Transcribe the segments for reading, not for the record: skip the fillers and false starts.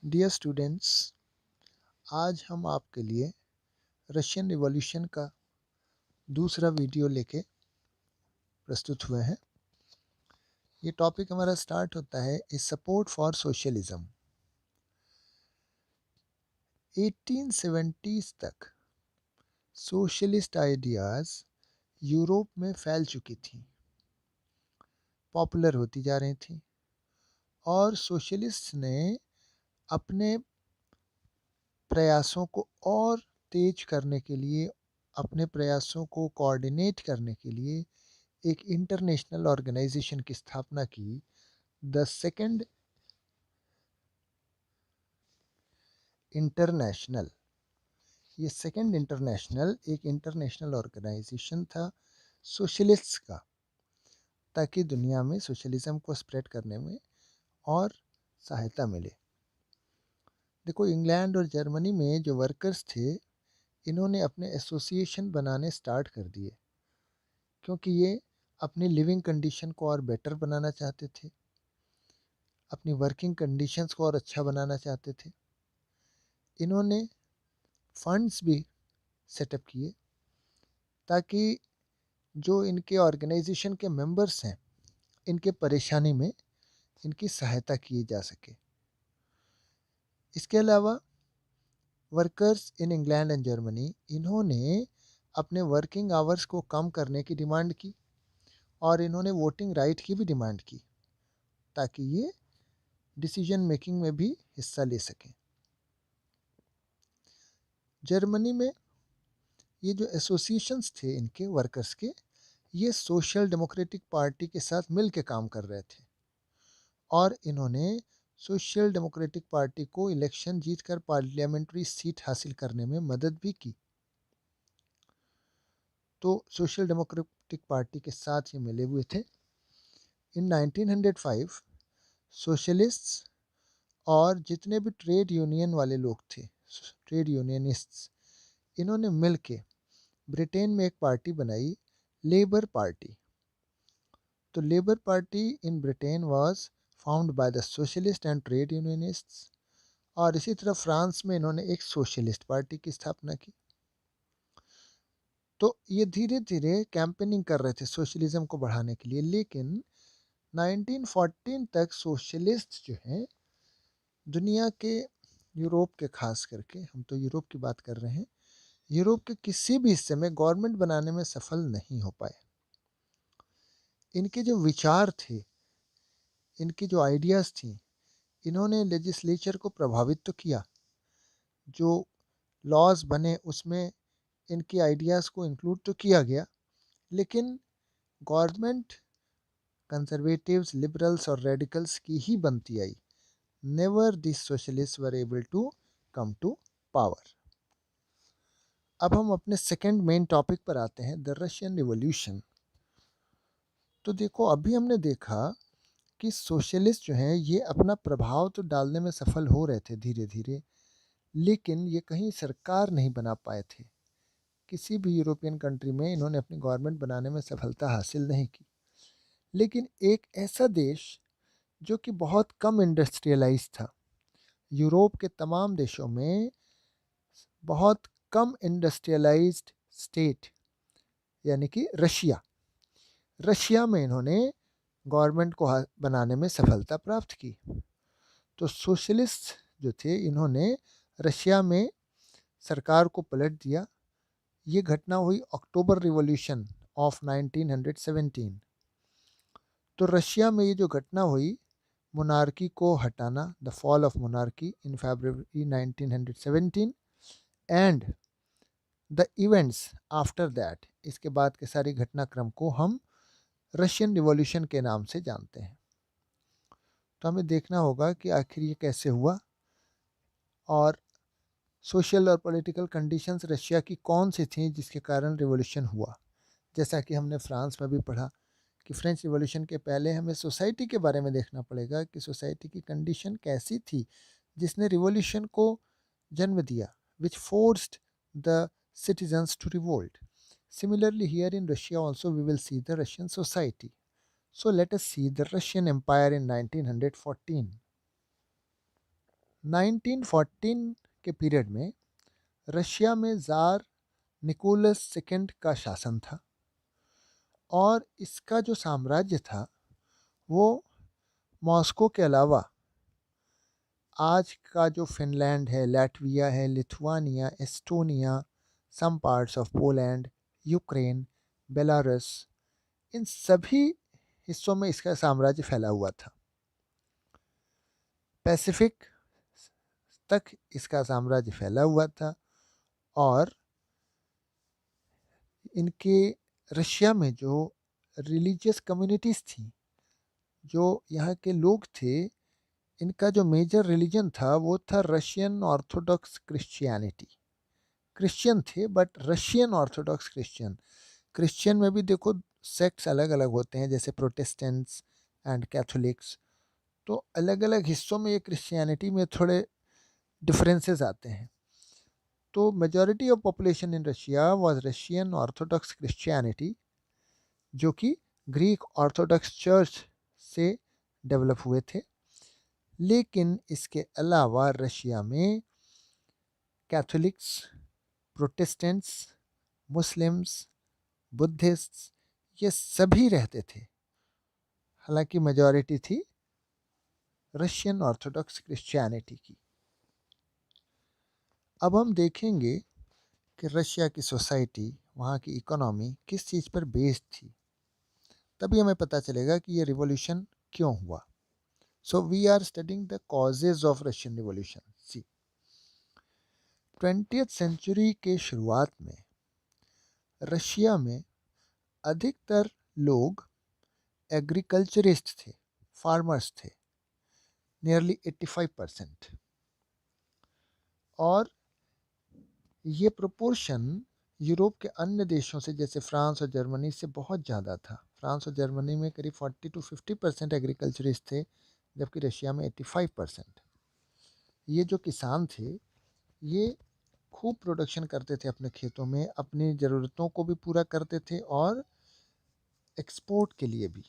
Dear students, आज हम आपके लिए रशियन रिवॉल्यूशन का दूसरा वीडियो लेके प्रस्तुत हुए हैं। ये टॉपिक हमारा स्टार्ट होता है a support for socialism. 1870s तक सोशलिस्ट आइडियाज़ यूरोप में फैल चुकी थी, पॉपुलर होती जा रही थी और सोशलिस्ट ने अपने प्रयासों को और तेज करने के लिए, अपने प्रयासों को कोऑर्डिनेट करने के लिए एक इंटरनेशनल ऑर्गेनाइजेशन की स्थापना की। द सेकंड इंटरनेशनल, ये सेकंड इंटरनेशनल एक इंटरनेशनल ऑर्गेनाइजेशन था सोशलिस्ट्स का, ताकि दुनिया में सोशलिज्म को स्प्रेड करने में और सहायता मिले। देखो, इंग्लैंड और जर्मनी में जो वर्कर्स थे, इन्होंने अपने एसोसिएशन बनाने स्टार्ट कर दिए, क्योंकि ये अपनी लिविंग कंडीशन को और बेटर बनाना चाहते थे, अपनी वर्किंग कंडीशंस को और अच्छा बनाना चाहते थे। इन्होंने फंड्स भी सेटअप किए ताकि जो इनके ऑर्गेनाइजेशन के मेंबर्स हैं, इनके परेशानी में इनकी सहायता की जा सके। इसके अलावा workers in England and Germany, इन्होंने अपने वर्किंग आवर्स को कम करने की डिमांड की और इन्होंने वोटिंग राइट की भी डिमांड की, ताकि ये डिसीजन मेकिंग में भी हिस्सा ले सकें। जर्मनी में ये जो एसोसिएशंस थे इनके वर्कर्स के, ये सोशल डेमोक्रेटिक पार्टी के साथ मिल के काम कर रहे थे और इन्होंने सोशल डेमोक्रेटिक पार्टी को इलेक्शन जीतकर पार्लियामेंट्री सीट हासिल करने में मदद भी की। तो सोशल डेमोक्रेटिक पार्टी के साथ ये मिले हुए थे। इन 1905 सोशलिस्ट्स और जितने भी ट्रेड यूनियन वाले लोग थे, ट्रेड यूनियनिस्ट्स, इन्होंने मिल के ब्रिटेन में एक पार्टी बनाई, लेबर पार्टी। तो labour party in Britain was found by the socialist and trade unionists. और इसी तरह फ्रांस में इन्होंने एक सोशलिस्ट पार्टी की स्थापना की। तो ये धीरे धीरे कैंपेनिंग कर रहे थे सोशलिज्म को बढ़ाने के लिए, लेकिन 1914 तक सोशलिस्ट जो हैं दुनिया के, यूरोप के, खास करके हम तो यूरोप की बात कर रहे हैं, यूरोप के किसी भी हिस्से में गवर्नमेंट बनाने में सफल नहीं हो पाए। इनके जो विचार थे, इनकी जो आइडियाज़ थी, इन्होंने लेजिस्लेचर को प्रभावित तो किया, जो लॉज बने उसमें इनकी आइडियाज़ को इंक्लूड तो किया गया, लेकिन गवर्नमेंट कंजर्वेटिव्स, लिबरल्स और रेडिकल्स की ही बनती आई। Never this socialist were able to come to power. अब हम अपने सेकंड मेन टॉपिक पर आते हैं, द रशियन रिवॉल्यूशन। तो देखो, अभी हमने देखा कि सोशलिस्ट जो हैं ये अपना प्रभाव तो डालने में सफल हो रहे थे धीरे धीरे, लेकिन ये कहीं सरकार नहीं बना पाए थे। किसी भी यूरोपियन कंट्री में इन्होंने अपनी गवर्नमेंट बनाने में सफलता हासिल नहीं की। लेकिन एक ऐसा देश जो कि बहुत कम इंडस्ट्रियलाइज था, यूरोप के तमाम देशों में बहुत कम इंडस्ट्रियलाइज्ड स्टेट, यानी कि रशिया, रशिया में इन्होंने गवर्नमेंट को बनाने में सफलता प्राप्त की। तो सोशलिस्ट जो थे, इन्होंने रशिया में सरकार को पलट दिया। ये घटना हुई अक्टूबर रिवॉल्यूशन ऑफ 1917। तो रशिया में ये जो घटना हुई, मोनार्की को हटाना, the fall of monarchy in February 1917 and the events after that, इसके बाद के सारे घटनाक्रम को हम रशियन रिवॉल्यूशन के नाम से जानते हैं। तो हमें देखना होगा कि आखिर ये कैसे हुआ और सोशल और पॉलिटिकल कंडीशंस रशिया की कौन सी थी जिसके कारण रिवॉल्यूशन हुआ। जैसा कि हमने फ्रांस में भी पढ़ा कि फ्रेंच रिवॉल्यूशन के पहले हमें सोसाइटी के बारे में देखना पड़ेगा कि सोसाइटी की कंडीशन कैसी थी जिसने रिवॉल्यूशन को जन्म दिया, which forced the citizens to revolt. Similarly, here in Russia also we will see the Russian society. So let us see the Russian Empire in 1914. 1914 के पीरियड में रशिया में ज़ार निकोलस सेकंड का शासन था और इसका जो साम्राज्य था वो मॉस्को के अलावा आज का जो फिनलैंड है, लैटविया है, Lithuania, Estonia, some parts of Poland, Ukraine, Belarus, इन सभी हिस्सों में इसका साम्राज्य फैला हुआ था। पैसिफिक तक इसका साम्राज्य फैला हुआ था और इनके रशिया में जो रिलीजियस कम्युनिटीज़ थी, जो यहाँ के लोग थे, इनका जो मेजर रिलीजन था वो था रशियन ऑर्थोडॉक्स क्रिश्चियनिटी। क्रिश्चियन थे but Russian Orthodox Christian. Christian में भी देखो सेक्ट्स अलग अलग होते हैं, जैसे प्रोटेस्टेंट्स एंड कैथोलिक्स, तो अलग अलग हिस्सों में ये क्रिश्चियनिटी में थोड़े डिफरेंसेस आते हैं। तो majority of population in Russia was Russian Orthodox Christianity, जो कि ग्रीक ऑर्थोडॉक्स चर्च से डेवलप हुए थे। लेकिन इसके अलावा रशिया में कैथोलिक्स, प्रोटेस्टेंट्स, मुस्लिम्स, बुद्धिस्ट्स, ये सभी रहते थे। हालांकि मेजॉरिटी थी रशियन ऑर्थोडॉक्स क्रिश्चियनिटी की। अब हम देखेंगे कि रशिया की सोसाइटी, वहाँ की इकोनॉमी किस चीज़ पर बेस्ड थी, तभी हमें पता चलेगा कि ये रिवॉल्यूशन क्यों हुआ। So we are studying the causes of Russian revolution. See, 20th century के शुरुआत में रशिया में अधिकतर लोग एग्रीकल्चरिस्ट थे, फार्मर्स थे, नियरली 85%। और ये प्रोपोर्शन यूरोप के अन्य देशों से, जैसे फ्रांस और जर्मनी से बहुत ज़्यादा था। फ्रांस और जर्मनी में करीब 40 to 50% एग्रीकल्चरिस्ट थे, जबकि रशिया में 85%। ये जो किसान थे ये खूब प्रोडक्शन करते थे अपने खेतों में, अपनी ज़रूरतों को भी पूरा करते थे और एक्सपोर्ट के लिए भी।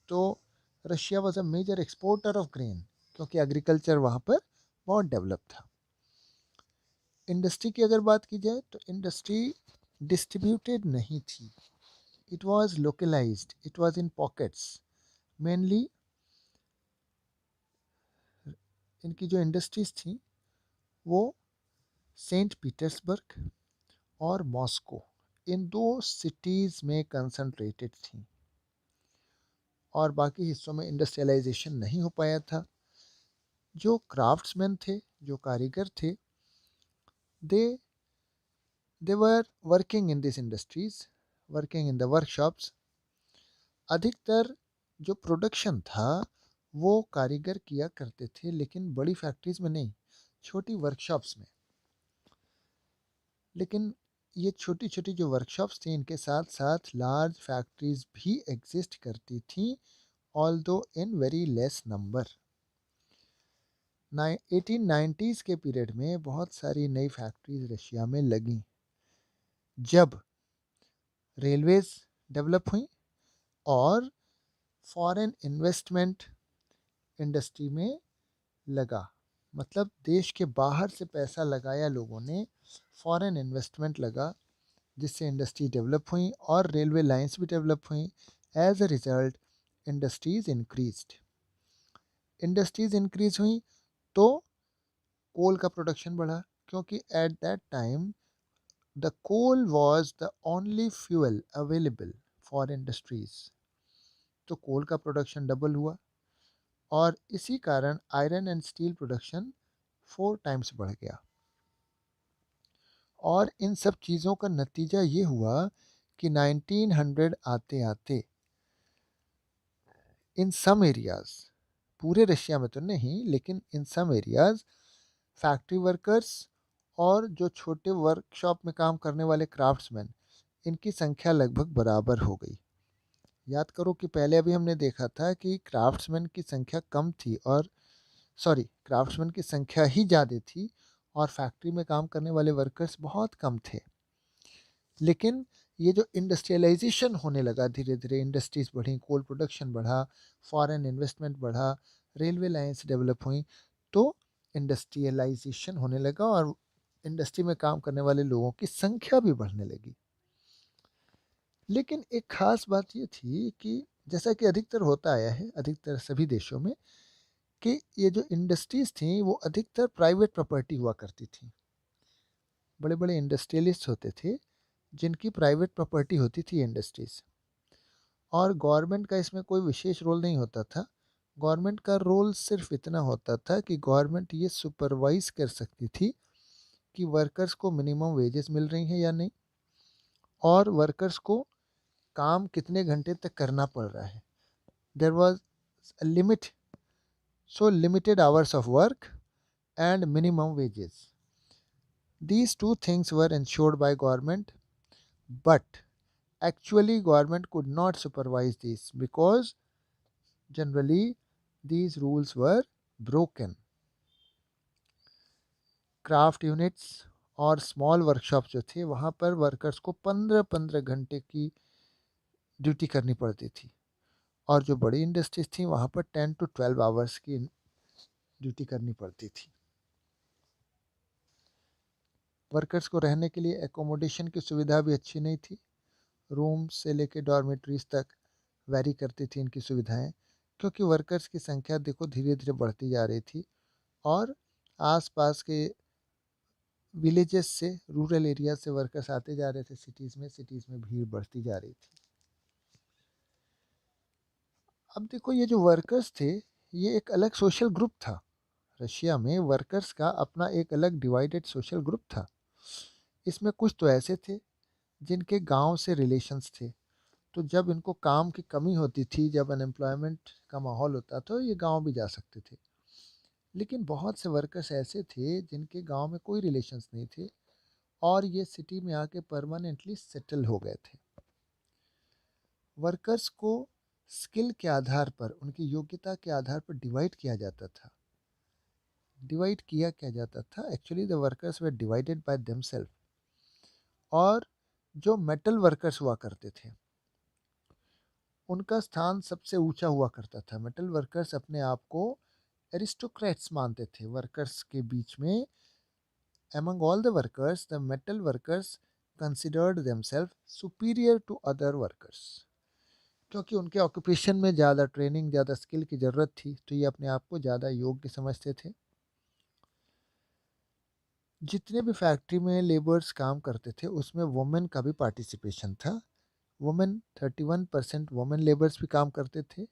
तो Russia was a major exporter of grain, क्योंकि एग्रीकल्चर वहाँ पर बहुत डेवलप था। इंडस्ट्री की अगर बात की जाए तो इंडस्ट्री डिस्ट्रीब्यूटेड नहीं थी, it was localised, it was in pockets. Mainly इनकी जो इंडस्ट्रीज थी वो सेंट पीटर्सबर्ग और मॉस्को, इन दो सिटीज़ में कंसंट्रेटेड थी और बाकी हिस्सों में इंडस्ट्रियलाइजेशन नहीं हो पाया था। जो क्राफ्ट्समैन थे, जो कारीगर थे, they were working in this industries, working in the workshops. अधिकतर जो प्रोडक्शन था वो कारीगर किया करते थे, लेकिन बड़ी फैक्ट्रीज में नहीं, छोटी वर्कशॉप्स में। लेकिन ये छोटी छोटी जो वर्कशॉप्स थी, इनके साथ साथ लार्ज फैक्ट्रीज भी एग्जिस्ट करती थी, although in very less number. 1890s के पीरियड में बहुत सारी नई फैक्ट्रीज रशिया में लगी, जब रेलवेज डेवलप हुई और फॉरेन इन्वेस्टमेंट इंडस्ट्री में लगा। मतलब देश के बाहर से पैसा लगाया लोगों ने, फॉरेन इन्वेस्टमेंट लगा, जिससे इंडस्ट्री डेवलप हुई और रेलवे लाइंस भी डेवलप हुई। As a result industries increased. Industries increase हुई तो कोल का प्रोडक्शन बढ़ा, क्योंकि at that time the coal was the only fuel available for industries. तो कोल का प्रोडक्शन डबल हुआ और इसी कारण iron and steel production 4 times बढ़ गया। और इन सब चीज़ों का नतीजा ये हुआ कि 1900 आते आते इन सम एरियाज़, पूरे रशिया में तो नहीं लेकिन इन सम एरियाज़, फैक्ट्री वर्कर्स और जो छोटे वर्कशॉप में काम करने वाले क्राफ्ट्समैन, इनकी संख्या लगभग बराबर हो गई। याद करो कि पहले अभी हमने देखा था कि क्राफ्ट्समैन की संख्या कम थी, और क्राफ्ट्समैन की संख्या ही ज़्यादा थी और फैक्ट्री में काम करने वाले वर्कर्स बहुत कम थे। लेकिन ये जो इंडस्ट्रियलाइजेशन होने लगा, धीरे धीरे इंडस्ट्रीज़ बढ़ी, कोल प्रोडक्शन बढ़ा, फॉरेन इन्वेस्टमेंट बढ़ा, रेलवे लाइंस डेवलप हुई, तो इंडस्ट्रियलाइजेशन होने लगा और इंडस्ट्री में काम करने वाले लोगों की संख्या भी बढ़ने लगी। लेकिन एक खास बात ये थी कि जैसा कि अधिकतर होता आया है अधिकतर सभी देशों में, कि ये जो इंडस्ट्रीज थी वो अधिकतर प्राइवेट प्रॉपर्टी हुआ करती थी। बड़े बड़े इंडस्ट्रियलिस्ट होते थे जिनकी प्राइवेट प्रॉपर्टी होती थी इंडस्ट्रीज, और गवर्नमेंट का इसमें कोई विशेष रोल नहीं होता था। गवर्नमेंट का रोल सिर्फ इतना होता था कि गवर्नमेंट ये सुपरवाइज कर सकती थी कि वर्कर्स को मिनिमम वेजेस मिल रही हैं या नहीं, और वर्कर्स को काम कितने घंटे तक करना पड़ रहा है। There was a limit, so limited hours of work and minimum wages. These two things were ensured by government, but actually government could not supervise these because generally these rules were broken. Craft units और small workshop जो थे वहाँ पर workers को 15-15 घंटे की duty करनी पड़ती थी, और जो बड़ी इंडस्ट्रीज थी वहाँ पर 10 to 12 आवर्स की ड्यूटी करनी पड़ती थी। वर्कर्स को रहने के लिए एकोमोडेशन की सुविधा भी अच्छी नहीं थी। रूम से लेके डॉर्मेटरीज तक वैरी करती थी इनकी सुविधाएं, क्योंकि वर्कर्स की संख्या देखो धीरे धीरे बढ़ती जा रही थी, और आसपास के विलेजेस से, रूरल एरिया से वर्कर्स आते जा रहे थे सिटीज़ में भीड़ बढ़ती जा रही थी। अब देखो ये जो वर्कर्स थे ये एक अलग सोशल ग्रुप था। रशिया में वर्कर्स का अपना एक अलग डिवाइडेड सोशल ग्रुप था। इसमें कुछ तो ऐसे थे जिनके गांव से रिलेशंस थे, तो जब इनको काम की कमी होती थी, जब अनएम्प्लॉयमेंट का माहौल होता तो ये गांव भी जा सकते थे। लेकिन बहुत से वर्कर्स ऐसे थे जिनके गांव में कोई रिलेशंस नहीं थे, और ये सिटी में आके परमानेंटली सेटल हो गए थे। वर्कर्स को स्किल के आधार पर, उनकी योग्यता के आधार पर डिवाइड किया जाता था। डिवाइड किया क्या जाता था, actually the workers were divided by themself. और जो मेटल वर्कर्स हुआ करते थे उनका स्थान सबसे ऊंचा हुआ करता था। मेटल वर्कर्स अपने आप को एरिस्टोक्रेट्स मानते थे वर्कर्स के बीच में। among all the workers the metal workers considered themselves superior to other workers, क्योंकि उनके ऑक्यूपेशन में ज़्यादा ट्रेनिंग, ज़्यादा स्किल की ज़रूरत थी, तो ये अपने आप को ज़्यादा योग्य समझते थे। जितने भी फैक्ट्री में लेबर्स काम करते थे उसमें वुमेन का भी पार्टिसिपेशन था। वुमेन 31% वुमेन लेबर्स भी काम करते थे।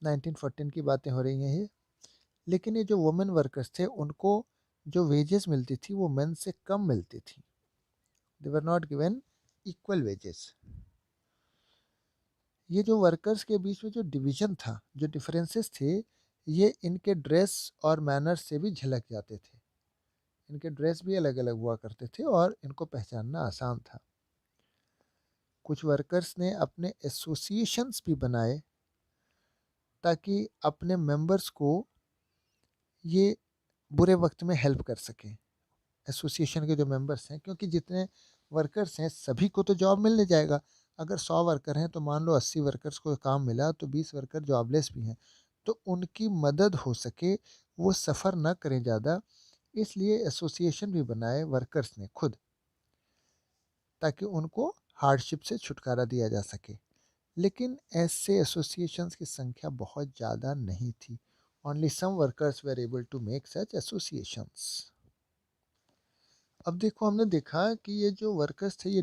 1914 की बातें हो रही हैं ये। लेकिन ये जो वुमेन वर्कर्स थे उनको जो वेजेस मिलती थी वो मेन से कम मिलती थी। They were not given equal wages. ये जो वर्कर्स के बीच में जो डिवीज़न था, जो डिफरेंसेस थे, ये इनके ड्रेस और मैनर्स से भी झलक जाते थे। इनके ड्रेस भी अलग अलग हुआ करते थे और इनको पहचानना आसान था। कुछ वर्कर्स ने अपने एसोसिएशंस भी बनाए ताकि अपने मेंबर्स को ये बुरे वक्त में हेल्प कर सकें। एसोसिएशन के जो मेंबर्स हैं, क्योंकि जितने वर्कर्स हैं सभी को तो जॉब मिलने जाएगा। अगर 100 वर्कर हैं तो मान लो 80 वर्कर्स को काम मिला, तो 20 वर्कर जॉबलेस भी हैं, तो उनकी मदद हो सके, वो सफ़र ना करें ज़्यादा, इसलिए एसोसिएशन भी बनाए वर्कर्स ने खुद, ताकि उनको हार्डशिप से छुटकारा दिया जा सके। लेकिन ऐसे एसोसिएशंस की संख्या बहुत ज़्यादा नहीं थी। Only some workers were able to make such associations. अब देखो हमने देखा कि ये जो वर्कर्स थे ये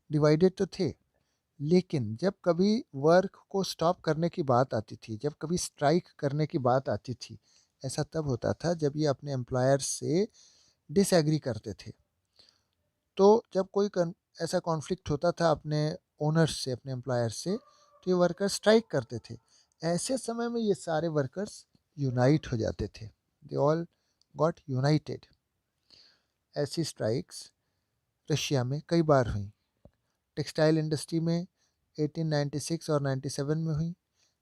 डिवाइडेड तो थे, लेकिन जब कभी वर्क को स्टॉप करने की बात आती थी, जब कभी स्ट्राइक करने की बात आती थी, ऐसा तब होता था जब ये अपने एम्प्लॉयर्स से डिसएग्री करते थे। तो जब कोई ऐसा कॉन्फ्लिक्ट होता था अपने ओनर्स से, अपने एम्प्लॉयर्स से, तो ये वर्कर्स स्ट्राइक करते थे। ऐसे समय में ये सारे वर्कर्स यूनाइट हो जाते थे। They all got United. ऐसी स्ट्राइक्स रशिया में कई बार हुई। टेक्सटाइल इंडस्ट्री में 1896 और 97 में हुई।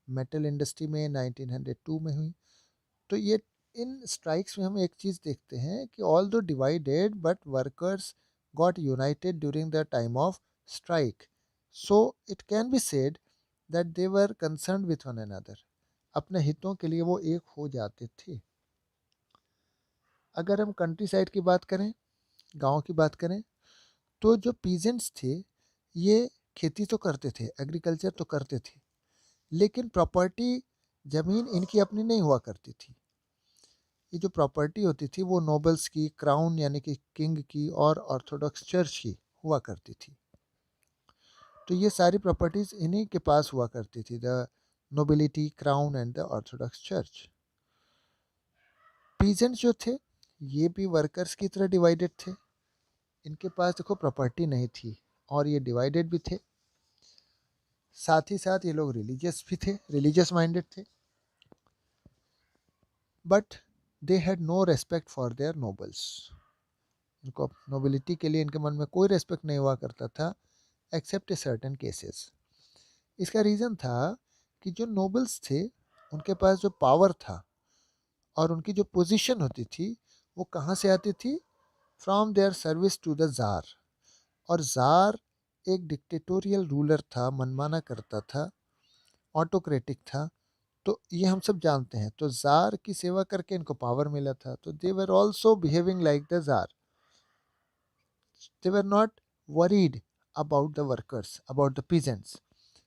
मेटल इंडस्ट्री में 1902 में हुई। तो ये इन स्ट्राइक्स में हम एक चीज़ देखते हैं कि ऑल दो divided but workers got united during the time of strike. So it can be said that they were concerned with one another. अपने हितों के लिए वो एक हो जाते थे। अगर हम कंट्री साइड की बात करें, गांव की बात करें, तो जो पीजेंट्स थे ये खेती तो करते थे, एग्रीकल्चर तो करते थे, लेकिन प्रॉपर्टी, ज़मीन इनकी अपनी नहीं हुआ करती थी। ये जो प्रॉपर्टी होती थी वो नोबल्स की, क्राउन यानी कि किंग की और ऑर्थोडॉक्स चर्च की हुआ करती थी। तो ये सारी प्रॉपर्टीज़ इन्हीं के पास हुआ करती थी, the nobility, crown and the Orthodox church. Peasants जो थे ये भी वर्कर्स की तरह डिवाइडेड थे। इनके पास देखो प्रॉपर्टी नहीं थी और ये डिवाइडेड भी थे। साथ ही साथ ये लोग रिलीजियस भी थे, रिलीजियस माइंडेड थे, but they had no respect for their nobles. इनको नोबिलिटी के लिए इनके मन में कोई रेस्पेक्ट नहीं हुआ करता था, एक्सेप्ट ए सर्टेन केसेस। इसका रीज़न था कि जो नोबल्स थे उनके पास जो पावर था और उनकी जो पोजीशन होती थी वो कहाँ से आती थी? From their service to the tsar. और ज़ार एक डिक्टेटोरियल रूलर था, मनमाना करता था, ऑटोक्रेटिक था। तो ये हम सब जानते हैं। तो ज़ार की सेवा करके इनको पावर मिला था, तो they were also behaving like the tsar. They were not worried about the workers, about the peasants.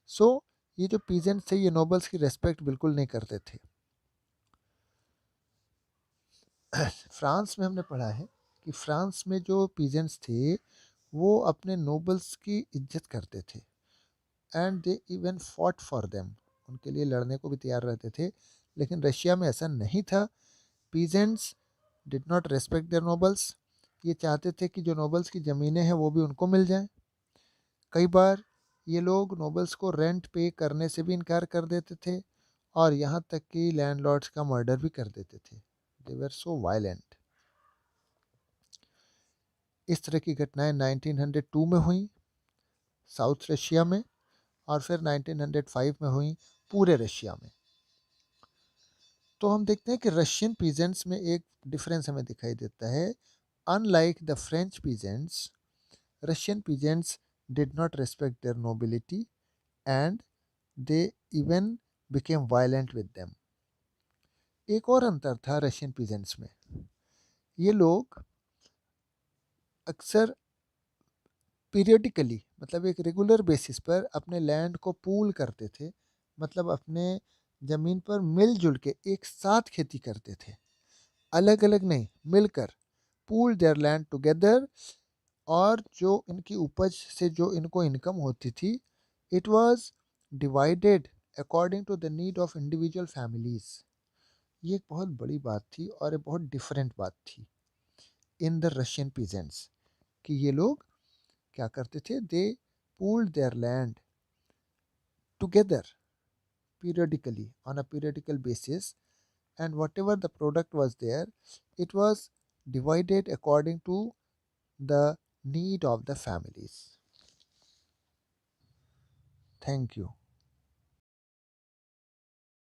So ये जो पीजेंट्स थे ये नोबल्स की रेस्पेक्ट बिल्कुल नहीं करते थे। फ्रांस में हमने पढ़ा है कि फ्रांस में जो पीजेंट्स थे वो अपने नोबल्स की इज्जत करते थे, and they even fought for them, उनके लिए लड़ने को भी तैयार रहते थे। लेकिन रशिया में ऐसा नहीं था। Peasants did not respect there nobles. ये चाहते थे कि जो नोबल्स की ज़मीनें हैं वो भी उनको मिल जाएं। कई बार ये लोग नोबल्स को रेंट पे करने से भी इनकार कर देते थे और यहाँ तक कि लैंडलॉर्ड्स का मर्डर भी कर देते थे। They were so violent. इस तरह की घटनाएं 1902 में हुई साउथ रशिया में, और फिर 1905 में हुई पूरे रशिया में। तो हम देखते हैं कि रशियन पीजेंट्स में एक डिफरेंस हमें दिखाई देता है। Unlike the French peasants, Russian peasants did not respect there nobility and they even became violent with them. एक और अंतर था रशियन पीजेंट्स में। ये लोग अक्सर पीरियडिकली, मतलब एक रेगुलर बेसिस पर अपने लैंड को पूल करते थे, मतलब अपने ज़मीन पर मिलजुल के एक साथ खेती करते थे, अलग अलग नहीं, मिलकर। Pool there land together. और जो इनकी उपज से जो इनको इनकम होती थी, it was divided according to the need of individual families. ये एक बहुत बड़ी बात थी और एक बहुत डिफरेंट बात थी इन द रशियन पीजेंट्स, कि ये लोग क्या करते थे? They pooled their land together periodically, on a periodical basis, and whatever the product was there, it was divided according to the need of the families. Thank you.